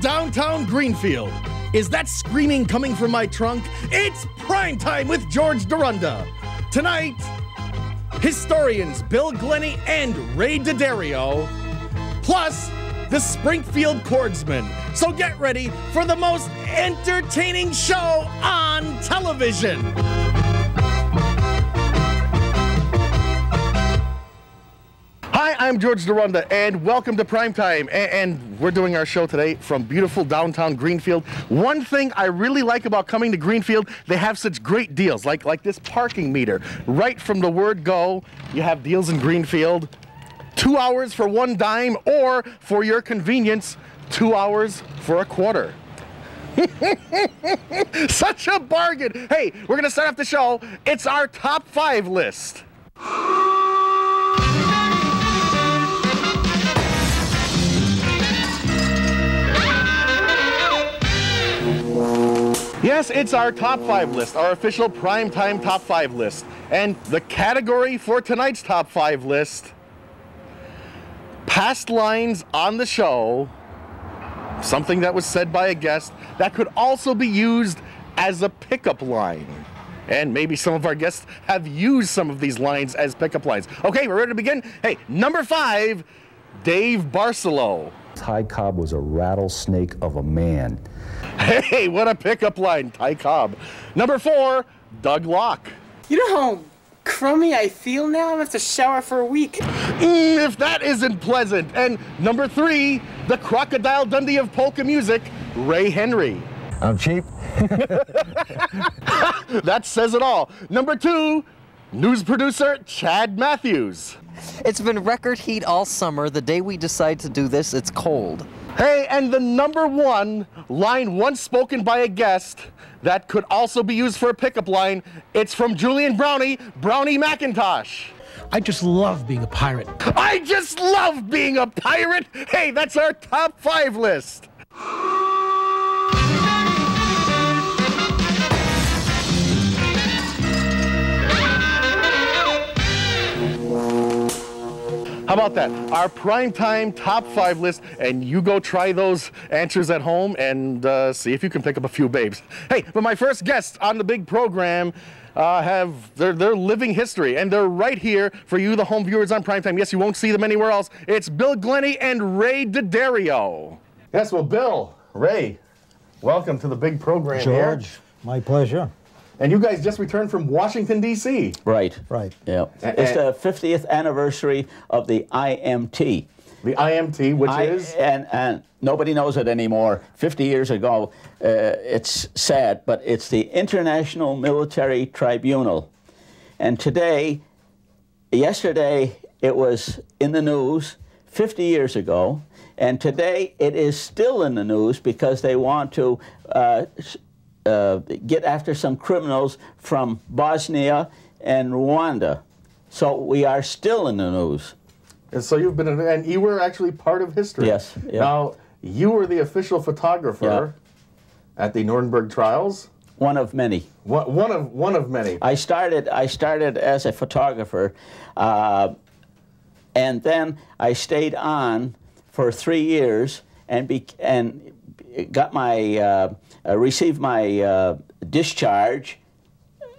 downtown Greenfield. Is that screaming coming from my trunk? It's prime time with George Dorunda. Tonight, historians Bill Glenny and Ray D'Addario, plus the Springfield Chordsmen. So get ready for the most entertaining show on television. Hi, I'm George Dorunda, and welcome to Primetime. And we're doing our show today from beautiful downtown Greenfield. One thing I really like about coming to Greenfield, they have such great deals, like this parking meter. Right from the word go, you have deals in Greenfield. 2 hours for $1 dime, or for your convenience, 2 hours for a quarter. Such a bargain. Hey, we're gonna start off the show. It's our top 5 list. Yes, it's our top 5 list, our official primetime top 5 list. And the category for tonight's top 5 list, past lines on the show, something that was said by a guest that could also be used as a pickup line. And maybe some of our guests have used some of these lines as pickup lines. Okay, we're ready to begin? Hey, number 5, Dave Barcelo. Ty Cobb was a rattlesnake of a man. Hey, what a pickup line, Ty Cobb. Number 4, Doug Locke. You know how crummy I feel now? I'm gonna have to shower for a week. If that isn't pleasant. And number 3, the Crocodile Dundee of polka music, Ray Henry. I'm cheap. That says it all. Number 2, news producer Chad Matthews. It's been record heat all summer. The day we decide to do this, it's cold. Hey, and the number 1 line once spoken by a guest that could also be used for a pickup line, it's from Julian Brownie McIntosh. I just love being a pirate. I just love being a pirate. Hey, that's our top 5 list. How about that? Our primetime top 5 list, and you go try those answers at home and see if you can pick up a few babes. Hey, but my first guests on the big program have their living history, and they're right here for you, the home viewers on primetime. Yes, you won't see them anywhere else. It's Bill Glenny and Ray D'Addario. Yes, well, Bill, Ray, welcome to the big program here. George, my pleasure. And you guys just returned from Washington, D.C. Right. Right. Yeah. It's the 50th anniversary of the IMT. The IMT, which is? And nobody knows it anymore. 50 years ago, it's sad, but it's the International Military Tribunal. And yesterday, it was in the news 50 years ago, and today it is still in the news because they want to get after some criminals from Bosnia and Rwanda. So we are still in the news. And so you've been, and you were actually part of history. Yes. Yeah. Now, you were the official photographer at the Nuremberg trials. One of many. One of many. I started as a photographer, and then I stayed on for 3 years and got my received my discharge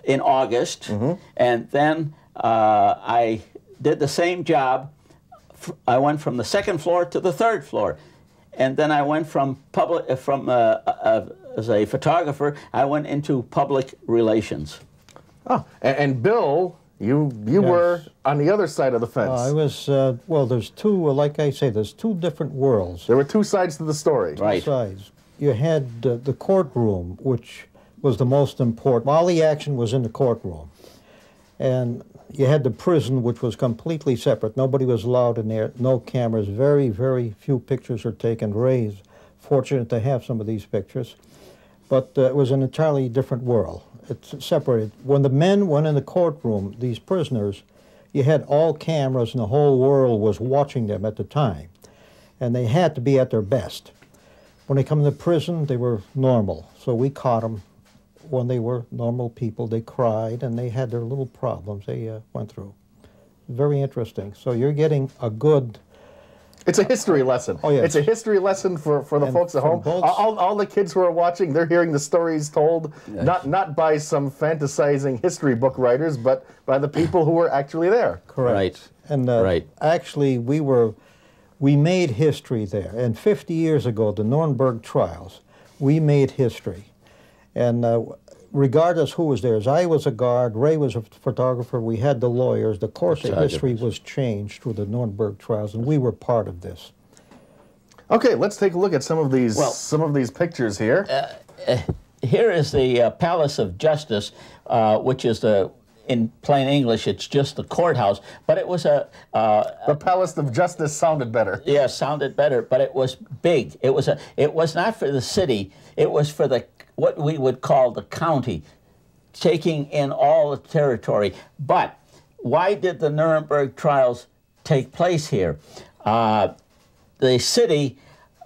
in August, and then I did the same job. I went from the 2nd floor to the 3rd floor, and then I went from as a photographer, I went into public relations. Oh, and Bill, you Yes. were on the other side of the fence. I was, well, there's two, like I say, there's 2 different worlds. There were 2 sides to the story. Right. Sides. You had the courtroom, which was the most important. All the action was in the courtroom. And you had the prison, which was completely separate. Nobody was allowed in there, no cameras. Very, very few pictures are taken. Ray's fortunate to have some of these pictures. But it was an entirely different world. It's separated. When the men went in the courtroom, these prisoners, you had all cameras and the whole world was watching them at the time. And they had to be at their best. When they come to prison, they were normal. So we caught them when they were normal people. They cried and they had their little problems they went through. Very interesting. So you're getting a good It's a history lesson. Oh, yes. It's a history lesson for the folks at home. All the kids who are watching, they're hearing the stories told, not by some fantasizing history book writers, but by the people who were actually there. Correct. Right. And actually, we made history there. And 50 years ago, the Nuremberg trials, we made history. And regardless who was there, as I was a guard, Ray was a photographer, we had the lawyers, the course of history was changed through the Nuremberg trials, and we were part of this. Okay, let's take a look at some of these pictures here. Here is the Palace of Justice, which is in plain English, it's just the courthouse, but it was the Palace of Justice sounded better. Yeah, sounded better, but it was big. It was not for the city, it was for what we would call the county, taking in all the territory. But why did the Nuremberg trials take place here? The city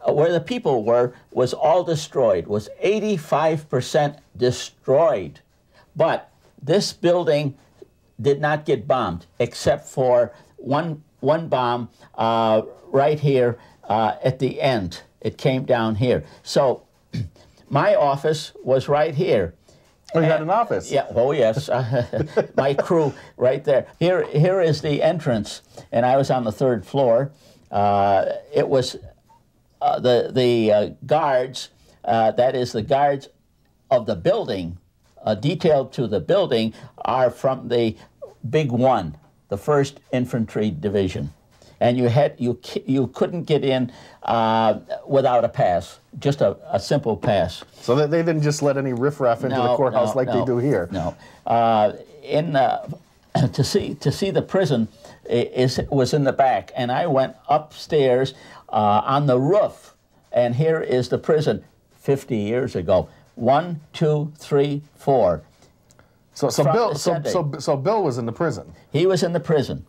where the people were was all destroyed, was 85% destroyed. But this building did not get bombed, except for one bomb right here at the end. It came down here. So my office was right here. Oh, you had an office? Yeah. Oh, yes. My crew right there. Here is the entrance, and I was on the 3rd floor. It was the guards. That is the guards of the building. Detailed to the building are from the Big One, the 1st Infantry Division, and you couldn't get in without a pass, just a simple pass. So that they didn't just let any riffraff into the courthouse like they do here. No, to see the prison was in the back, and I went upstairs on the roof, and here is the prison 50 years ago. 1, 2, 3, 4. So Bill was in the prison. He was in the prison.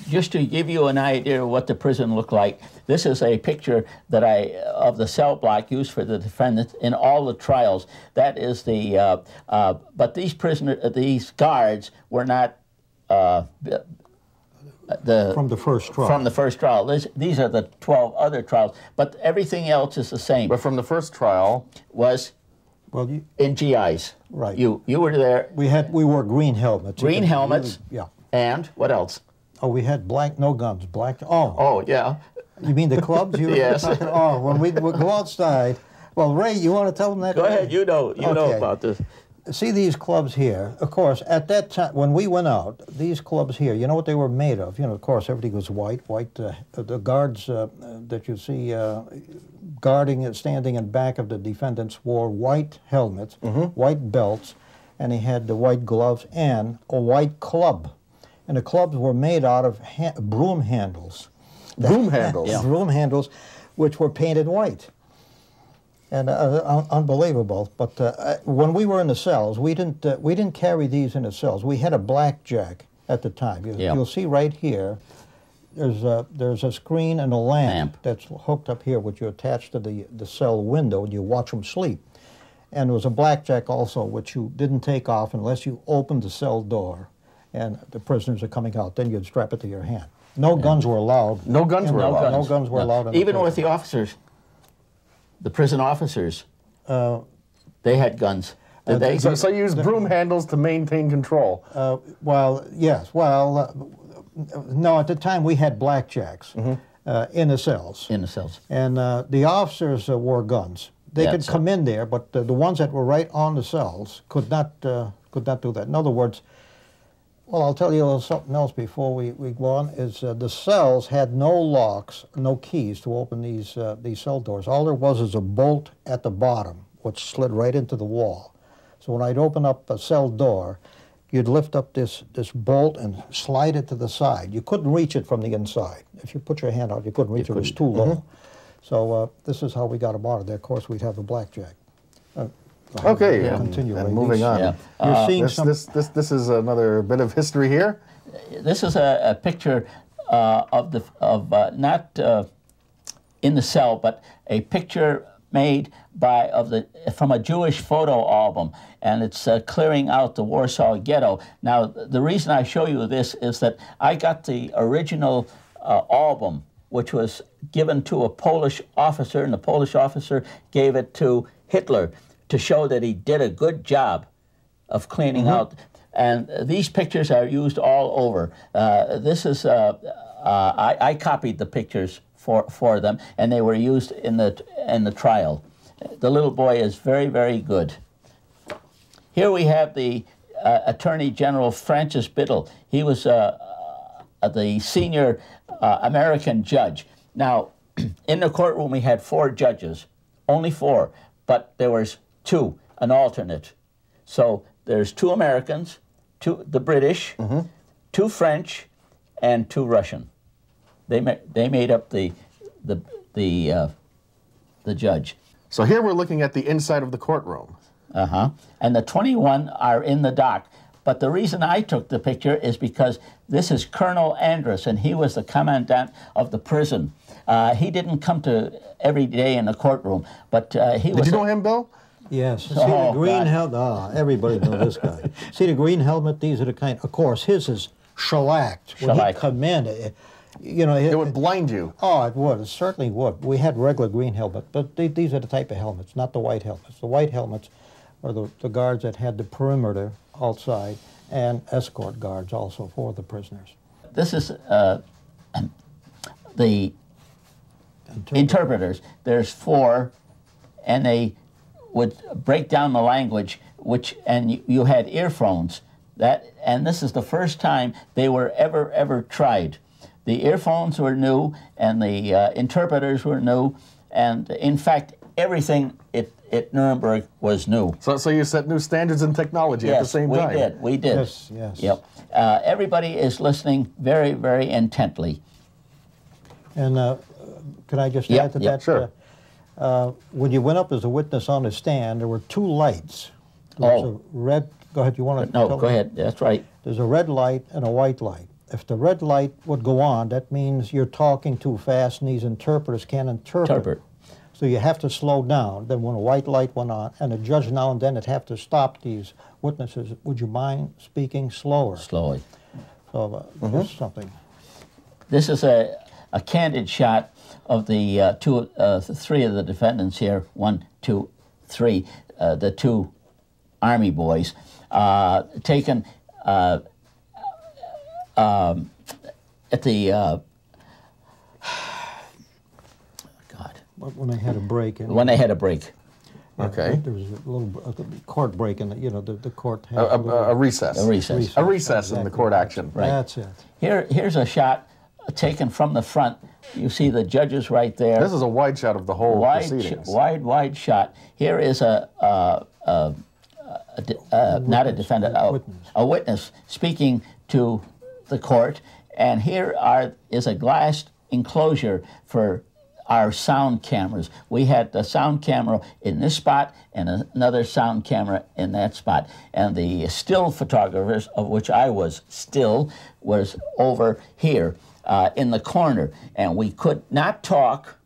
Just to give you an idea of what the prison looked like, this is a picture that of the cell block used for the defendant in all the trials. That is but these guards were not from the first trial. From the first trial. These are the 12 other trials, but everything else is the same. But from the first trial was in GIs. Right. You were there. We wore green helmets. Green helmets. Yeah. And what else? Oh, we had no guns, black. Oh, yeah. You mean the clubs? Yes. Oh, when we would go outside. Well, Ray, you want to tell them that? Go ahead. You know about this. See these clubs here. Of course, at that time when we went out, these clubs here. You know what they were made of? You know, of course, everything was white. The guards that you see guarding and standing in back of the defendants wore white helmets, white belts, and he had the white gloves and a white club. And the clubs were made out of broom handles. Broom handles? Yeah. Broom handles, which were painted white. And unbelievable. But when we were in the cells, we didn't carry these in the cells. We had a blackjack at the time. You'll see right here, there's a screen and a lamp that's hooked up here, which you attach to the cell window, and you watch them sleep. And there was a blackjack also, which you didn't take off unless you opened the cell door and the prisoners are coming out. Then you'd strap it to your hand. No guns were allowed. No guns were allowed. No guns were allowed. Even with the officers, the prison officers, they had guns. Did they? So you used broom handles to maintain control. Well, yes. Well, no, at the time we had blackjacks in the cells. In the cells. And the officers wore guns. They could come in there, but the ones that were right on the cells could not do that. In other words, well, I'll tell you a little something else before we go on, is the cells had no locks, no keys to open these cell doors. All there was is a bolt at the bottom, which slid right into the wall. So when I'd open up a cell door, you'd lift up this bolt and slide it to the side. You couldn't reach it from the inside. If you put your hand out, you couldn't reach it. It was too low. So this is how we got them out of there. Of course, we'd have a blackjack. Okay, continue. And moving on. Yeah. You're seeing this is another bit of history here. This is a picture of not in the cell, but a picture made from a Jewish photo album, and it's clearing out the Warsaw Ghetto. Now, the reason I show you this is that I got the original album, which was given to a Polish officer, and the Polish officer gave it to Hitler to show that he did a good job of cleaning out. And these pictures are used all over. This is, I copied the pictures for them, and they were used in the trial. The little boy is very, very good. Here we have the Attorney General Francis Biddle. He was the senior American judge. Now, in the courtroom we had 4 judges, only 4, but there was 2, an alternate. So there's 2 Americans, 2 the British, 2 French, and 2 Russian. They made up the judge. So here we're looking at the inside of the courtroom. And the 21 are in the dock. But the reason I took the picture is because this is Colonel Andrus, and he was the commandant of the prison. He didn't come to every day in the courtroom, but he was... Did you know him, Bill? Yes. See the green helmet? Everybody knows this guy. See the green helmet? These are the kind... Of course, his is shellacked. When he come in, you know... It would blind you. Oh, it would. It certainly would. We had regular green helmets, but these are the type of helmets, not the white helmets. The white helmets are the guards that had the perimeter outside, and escort guards also for the prisoners. This is the interpreters. There's 4, and they would break down the language, and you had earphones. And this is the first time they were ever tried. The earphones were new, and the interpreters were new, and in fact, everything at Nuremberg was new. So you set new standards in technology at the same time. We did. Yes, yes. Yep. Everybody is listening very, very intently. And could I just add to that? Sure. When you went up as a witness on the stand, there were 2 lights. There was a red... Go ahead, you want to... No, go ahead. That's right. There's a red light and a white light. If the red light would go on, that means you're talking too fast and these interpreters can't interpret. So you have to slow down. Then when a white light went on, and a judge now and then would have to stop these witnesses, would you mind speaking slower? Slowly. So here's something. This is a candid shot of the 3 of the defendants here, 1, 2, 3, the 2 Army boys, taken at the When they had a break. When they had a break. Okay. There was a little court break, and the court had a recess. A recess. A recess in the court action. Right. That's it. Here's a shot taken from the front. You see the judges right there. This is a wide shot of the whole proceedings. Wide shot. Here is not a defendant, a witness speaking to the court, and here is a glass enclosure for our sound cameras. We had the sound camera in this spot and another sound camera in that spot. And the still photographers, of which I was still, was over here in the corner. And we could not talk.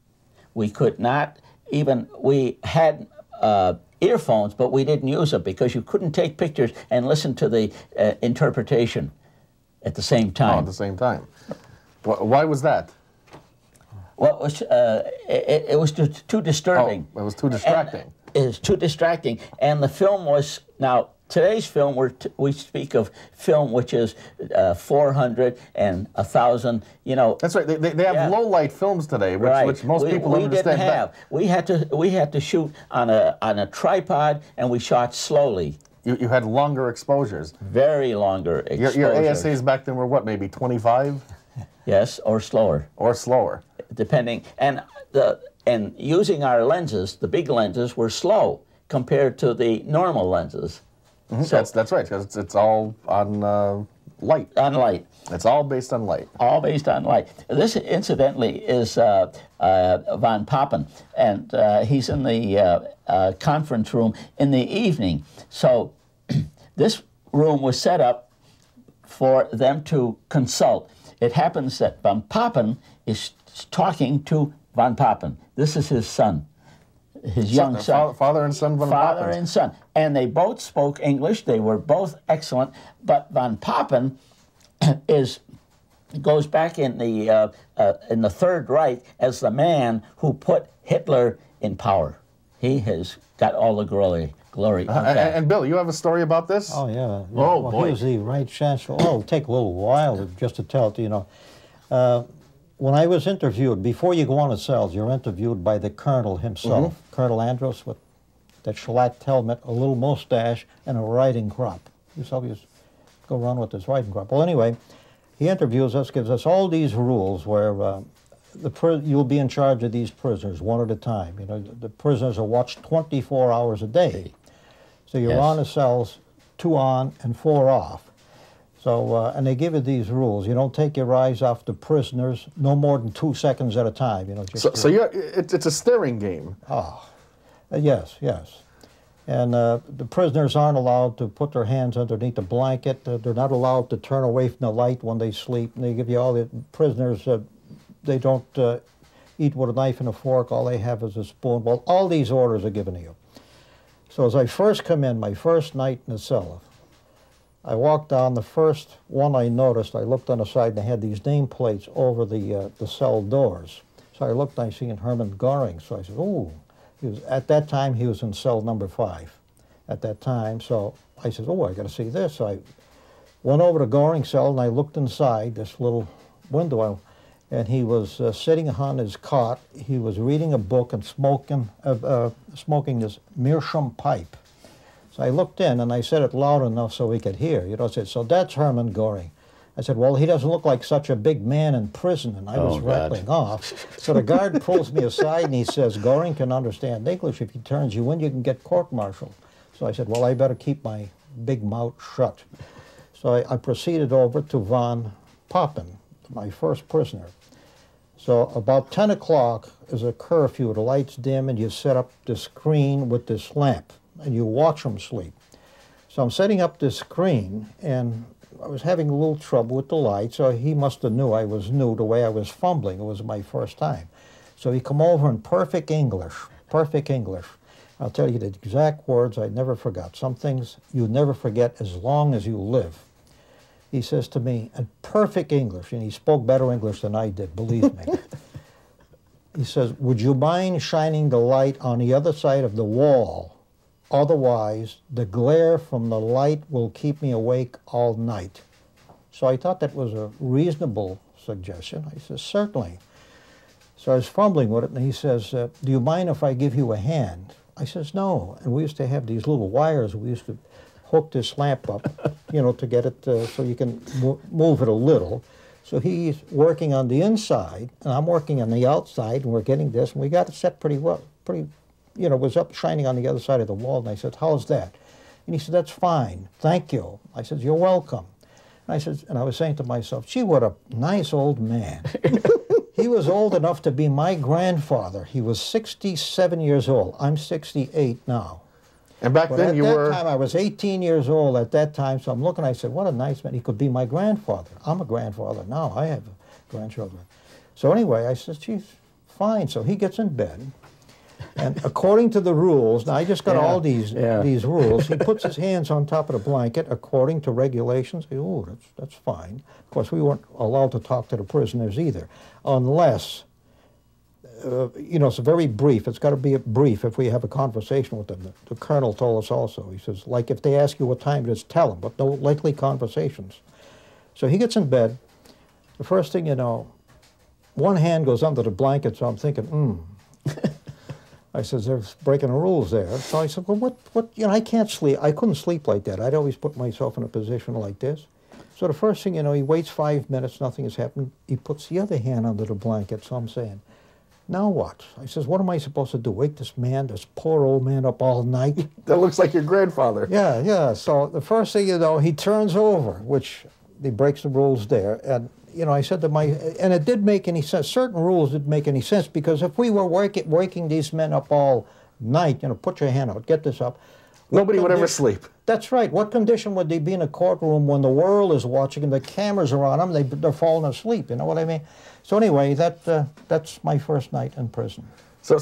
We could not even, we had earphones, but we didn't use them because you couldn't take pictures and listen to the interpretation at the same time. Oh, at the same time. Why was that? Well, it was too disturbing. Oh, it was too distracting. It was too distracting. And the film was, now, today's film, we speak of film which is 400 and 1,000, you know. That's right. They have low-light films today, which most people don't understand. We had to shoot on a tripod, and we shot slowly. You had longer exposures. Very longer exposures. Your ASAs back then were what, maybe 25? Yes, or slower. Or slower. Depending, and using our lenses, the big lenses were slow compared to the normal lenses. Mm-hmm. So, that's right, because it's all on light. On light. It's all based on light. All based on light. This, incidentally, is von Papen, and he's in the conference room in the evening. So this room was set up for them to consult. It happens that von Papen is talking to von Papen. This is his son, his young son. Father and son von Papen. Father and son. And they both spoke English. They were both excellent. But von Papen is goes back in the Third Reich as the man who put Hitler in power. He has got all the glory. And Bill, you have a story about this? Oh, yeah. Oh, well, boy. He was the Right Chancellor. Oh, it'll take a little while just to tell it, you know. When I was interviewed, before you go on the cells, you're interviewed by the colonel himself, Colonel Andros, with that shellacked helmet, a little mustache, and a riding crop. He used to always go around with this riding crop. Well, anyway, he interviews us, gives us all these rules where you'll be in charge of these prisoners one at a time. You know, the prisoners are watched 24 hours a day. So you're on the cells, 2 on and 4 off. So, and they give you these rules. You don't take your eyes off the prisoners no more than 2 seconds at a time. You know. It's a staring game. Yes, yes. And the prisoners aren't allowed to put their hands underneath the blanket. They're not allowed to turn away from the light when they sleep. And they give you all the prisoners. They don't eat with a knife and a fork. All they have is a spoon. Well, all these orders are given to you. So as I first come in, my first night in the cell, I walked down. The first one I noticed, I looked on the side, and they had these nameplates over the cell doors. So I looked, and I seen Hermann Göring. So I said, "Oh." At that time, he was in cell number 5. At that time, so I said, "Oh, I got to see this." So I went over to Göring's cell, and I looked inside this little window, and he was sitting on his cot. He was reading a book and smoking this meerschaum pipe. So I looked in, and I said it loud enough so he could hear. You know, I said, "So that's Hermann Göring." I said, "Well, he doesn't look like such a big man in prison," and I was rattling off. So the guard pulls me aside, and he says, "Göring can understand English. If he turns you in, you can get court-martialed." So I said, "Well, I better keep my big mouth shut." So I proceeded over to von Papen, my first prisoner. So about 10 o'clock is a curfew. The lights dim, and you set up the screen with this lamp, and you watch them sleep. So I'm setting up this screen, and I was having a little trouble with the light, so he must have knew I was new the way I was fumbling. It was my first time. So he come over in perfect English, perfect English. I'll tell you the exact words I never forgot. Some things you never forget as long as you live. He says to me, in perfect English, and he spoke better English than I did, believe me. He says, "Would you mind shining the light on the other side of the wall? Otherwise, the glare from the light will keep me awake all night." So I thought that was a reasonable suggestion. I said, "Certainly." So I was fumbling with it, and he says, "Do you mind if I give you a hand?" I says, "No." And we used to have these little wires. We used to hook this lamp up, you know, to get it so you can move it a little. So he's working on the inside, and I'm working on the outside, and we're getting this, and we got it set pretty well, you know, it was up shining on the other side of the wall. And I said, "How's that?" And he said, "That's fine. Thank you." I said, "You're welcome." And I said, and I was saying to myself, "Gee, what a nice old man." He was old enough to be my grandfather. He was 67 years old. I'm 68 now. And back then you were... At that time, I was 18 years old at that time, so I'm looking, I said, what a nice man. He could be my grandfather. I'm a grandfather now. I have grandchildren. So anyway, I said, "Geez, fine." So he gets in bed. And according to the rules, now I just got all these rules. He puts his hands on top of the blanket according to regulations. Oh, that's fine. Of course, we weren't allowed to talk to the prisoners either, unless, you know, it's very brief. It's got to be brief if we have a conversation with them. The colonel told us also. He says, like, if they ask you what time it is, tell them, but no likely conversations. So he gets in bed. The first thing you know, one hand goes under the blanket, so I'm thinking, I says, "They're breaking the rules there." So I said, "Well, what, you know, I can't sleep. I couldn't sleep like that. I'd always put myself in a position like this." So the first thing you know, he waits 5 minutes, nothing has happened. He puts the other hand under the blanket. So I'm saying, "Now what?" I says, "What am I supposed to do? Wake this poor old man up all night?" That looks like your grandfather. Yeah, yeah. So the first thing you know, he turns over, which he breaks the rules there. And you know, I said to and it did make any sense. Certain rules didn't make any sense, because if we were waking these men up all night, you know, put your hand out, get this up. Nobody would ever sleep. That's right. What condition would they be in a courtroom when the world is watching and the cameras are on them? They're falling asleep. You know what I mean? So anyway, that's my first night in prison. So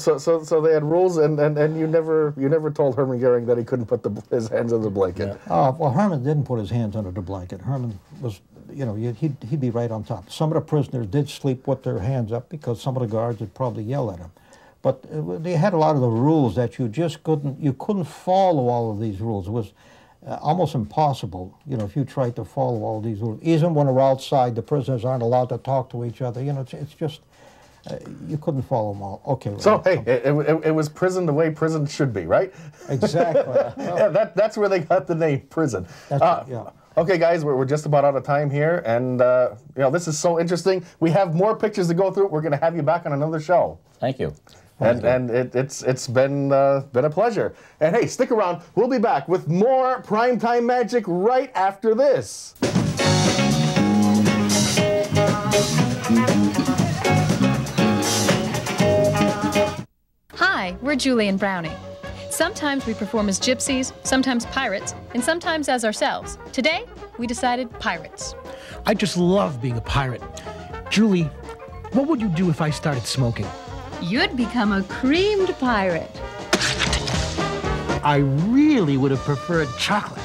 they had rules, and you never told Hermann Göring that he couldn't put his hands under the blanket. Yeah. Well, Herman didn't put his hands under the blanket. Herman was, you know, he'd be right on top. Some of the prisoners did sleep with their hands up because some of the guards would probably yell at them. But they had a lot of the rules that you just couldn't follow all of these rules. It was almost impossible, you know, if you tried to follow all these rules. Even when we're outside, the prisoners aren't allowed to talk to each other. You know, it's just, you couldn't follow them all. Okay. So, hey, it was prison the way prison should be, right? Exactly. Well, yeah, that's where they got the name prison. Yeah. Okay, guys, we're just about out of time here, and you know, this is so interesting. We have more pictures to go through. We're going to have you back on another show. Thank you. And it's been a pleasure. And hey, stick around. We'll be back with more Primetime Magic right after this. Hi, we're Julie and Brownie. Sometimes we perform as gypsies, sometimes pirates, and sometimes as ourselves. Today, we decided pirates. I just love being a pirate. Julie, what would you do if I started smoking? You'd become a creamed pirate. I really would have preferred chocolate.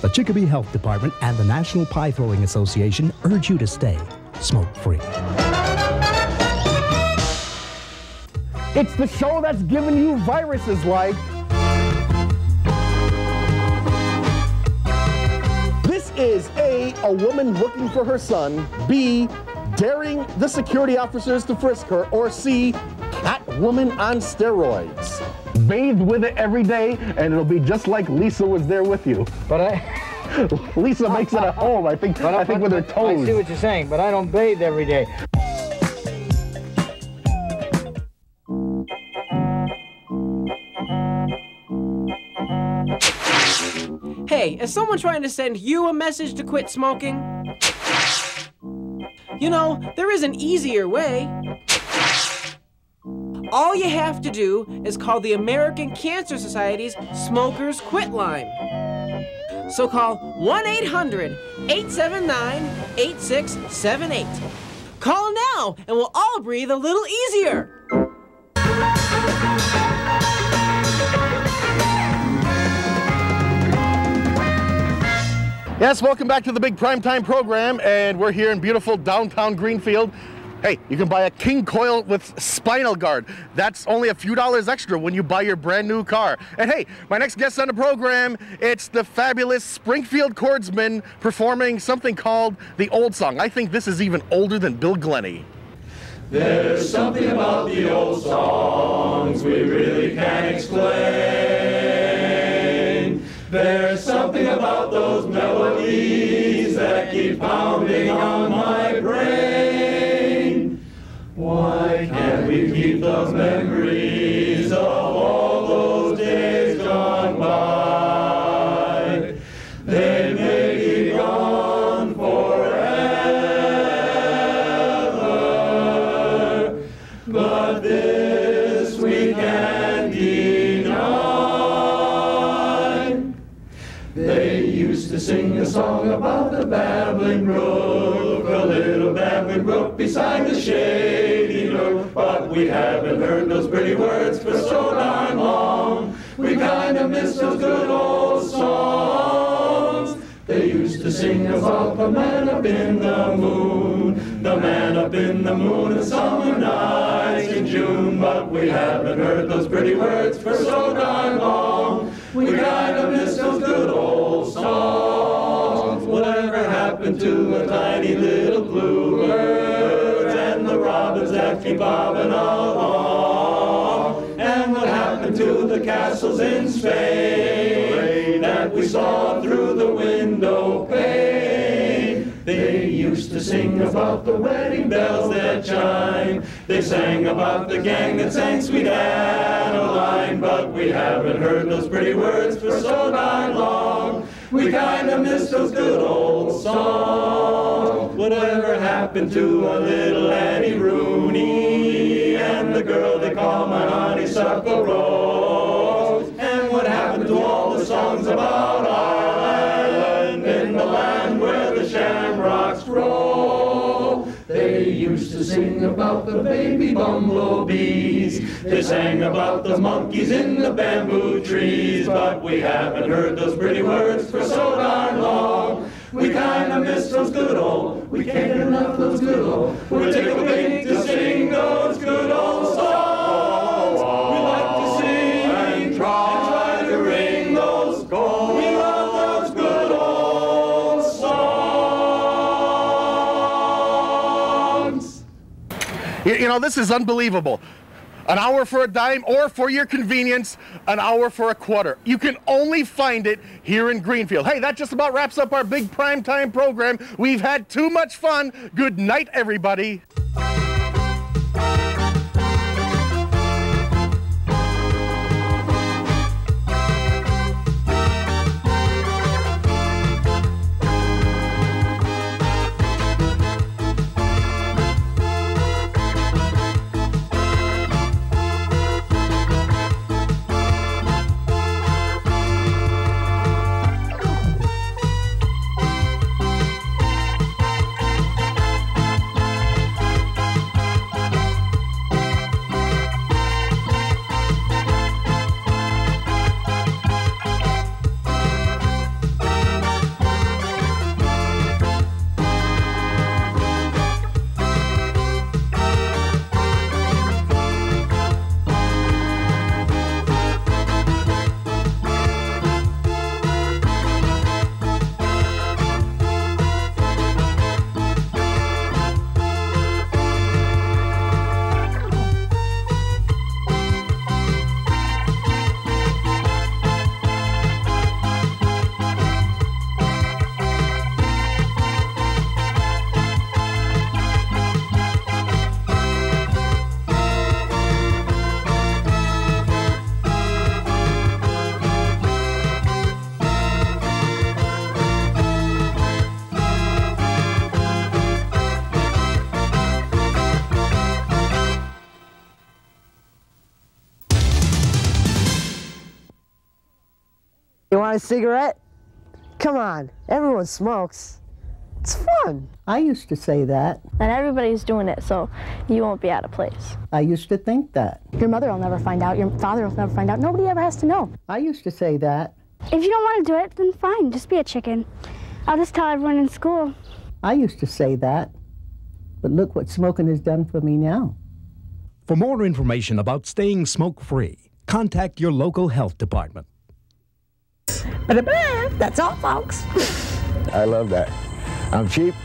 The Chicopee Health Department and the National Pie Throwing Association urge you to stay smoke-free. It's the show that's giving you viruses like... This is A, woman looking for her son, B, daring the security officers to frisk her, or C, Catwoman on steroids. Bathe with it every day, and it'll be just like Lisa was there with you. But Lisa makes it at home, I think with her toes. I see what you're saying, but I don't bathe every day. Hey, is someone trying to send you a message to quit smoking? You know, there is an easier way. All you have to do is call the American Cancer Society's Smokers Quit Line. So call 1-800-879-8678. Call now and we'll all breathe a little easier. Yes, welcome back to the big primetime program, and we're here in beautiful downtown Greenfield. Hey, you can buy a King coil with spinal guard. That's only a few dollars extra when you buy your brand new car. And hey, my next guest on the program, it's the fabulous Springfield Chordsmen performing something called the Old Song. I think this is even older than Bill Glenny. There's something about the old songs we really can't explain. There's something about those melodies that keep pounding on my brain. Why can't we keep those memories of all those days gone by? They may be gone forever, but this we can't deny. They used to sing a song about the babbling brook, a little babbling brook beside the shady nook. But we haven't heard those pretty words for so darn long. We kind of miss those good old songs. They used to sing about the man up in the moon, the man up in the moon, and summer nights in June. But we haven't heard those pretty words for so darn long. We kind of miss those good old songs. Whatever happened to the tiny little bluebirds and the robins that keep bobbing along? And what happened to the castles in Spain that we saw through the window pane? They used to sing about the wedding bells that chime. They sang about the gang that sang Sweet Adeline. But we haven't heard those pretty words for so darn long. We kind of miss those good old songs. Whatever happened to a little Annie Rooney and the girl they call my honeysuckle rose? And what happened to all the songs about Ireland in the land where the shamrocks grow? They used to sing about the baby bumblebees. They sang about the monkeys in the bamboo trees. But we haven't heard those pretty words for so darn long. We kinda miss those good old, we can't get enough of those good old. We're tickled pink to sing those good old songs. We like to sing and try to ring those gold. We love those good old songs. You know, this is unbelievable. An hour for a dime, or for your convenience, an hour for a quarter. You can only find it here in Greenfield. Hey, that just about wraps up our big primetime program. We've had too much fun. Good night, everybody. You want a cigarette? Come on, everyone smokes. It's fun. I used to say that. And everybody's doing it, so you won't be out of place. I used to think that. Your mother will never find out. Your father will never find out. Nobody ever has to know. I used to say that. If you don't want to do it, then fine. Just be a chicken. I'll just tell everyone in school. I used to say that. But look what smoking has done for me now. For more information about staying smoke-free, contact your local health department. That's all, folks. I love that. I'm cheap.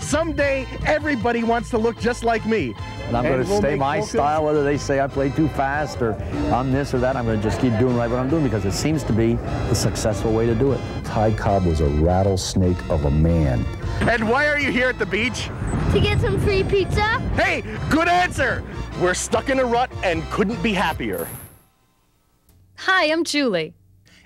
Someday, everybody wants to look just like me. And I'm going to stay my style, whether they say I play too fast or I'm this or that. I'm going to just keep doing right what I'm doing because it seems to be the successful way to do it. Ty Cobb was a rattlesnake of a man. And why are you here at the beach? To get some free pizza? Hey, good answer. We're stuck in a rut and couldn't be happier. Hi, I'm Julie.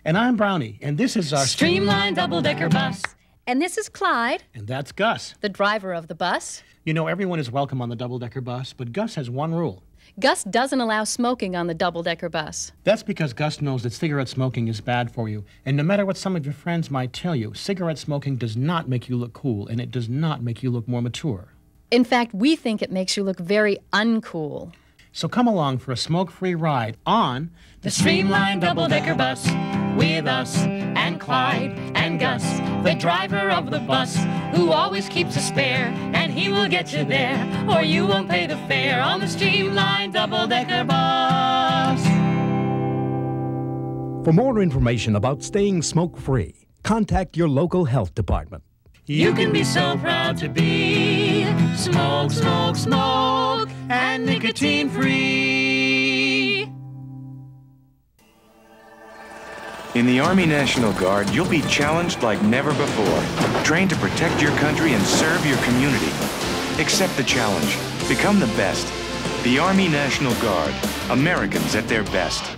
And I'm Brownie, and this is our Streamlined double-decker bus. And this is Clyde. And that's Gus, the driver of the bus. You know, everyone is welcome on the double-decker bus, but Gus has one rule. Gus doesn't allow smoking on the double-decker bus. That's because Gus knows that cigarette smoking is bad for you. And no matter what some of your friends might tell you, cigarette smoking does not make you look cool, and it does not make you look more mature. In fact, we think it makes you look very uncool. So come along for a smoke-free ride on the Streamlined double-decker bus with us and Clyde and Gus, the driver of the bus, who always keeps a spare, and he will get you there, or you won't pay the fare on the Streamlined double-decker bus. For more information about staying smoke-free, contact your local health department. You can be so proud to be smoke, smoke, smoke, and nicotine-free. In the Army National Guard, you'll be challenged like never before. Trained to protect your country and serve your community. Accept the challenge. Become the best. The Army National Guard. Americans at their best.